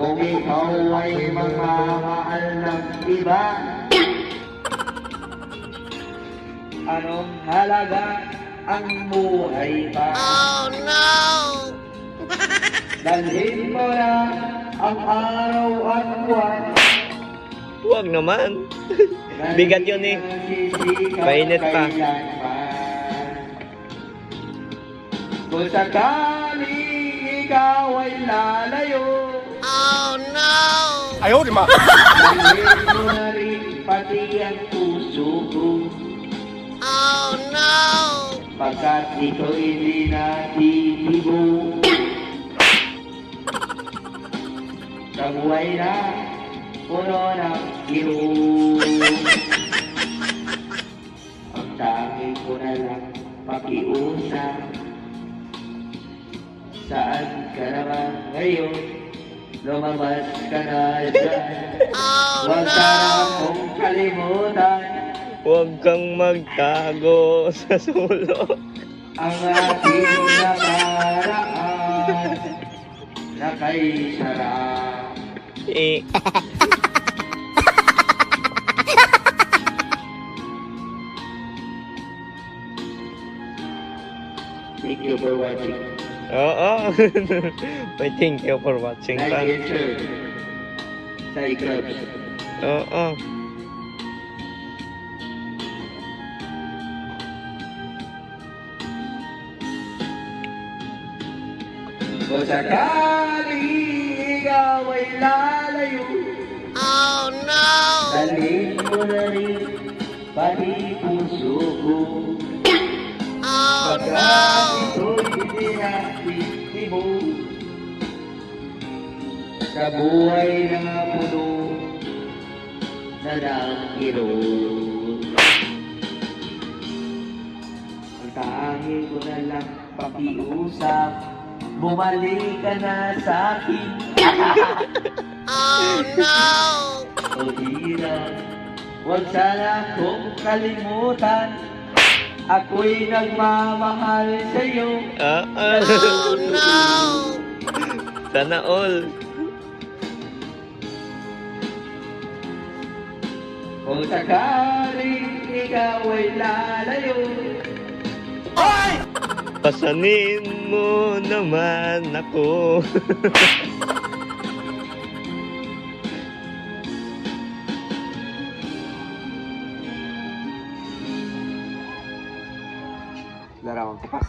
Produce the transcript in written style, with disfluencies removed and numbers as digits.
Kung ikaw ay magmamahal ng iba, anong halaga ang buhay pa? Oh no! Dalhin mo na ang araw at buwan. Huwag naman. Bigat yun eh. Mainit pa. Kung sakaling ikaw ay lalayo, Oh no! dalhin mo na rin pati ang puso ko. Oh no! Pagkat ito hindi natitibo sa buhay na puno ng hirap. Ang tanging ko na lang pakiusap, saan ka naman ngayon? Lumabas ka na dyan. Oh Huwag ka na akong kalimutan Huwag kang magtago sa sulok. ang ating nakaraan na kay sarap. Eh, Thank you for watching. oo. Thank you for watching. Like and share sa iClubs. Oo. Kung sakaling ikaw ay lalayo, Oh no! dalhin mo na rin pati puso ko. Oh Pagkat no! ito'y hindi natitibo sa buhay na puno na ng hirap. Ang tanging ko na lang pakiusap, bumalik ka na sa akin. Oh no! O di na, huwag sana kong kalimutan, ako'y nagmamahal sa'yo. Oh no! Sana all. Kung sakaling ikaw ay lalayo, Pasanin mo naman ako. larawang kapas.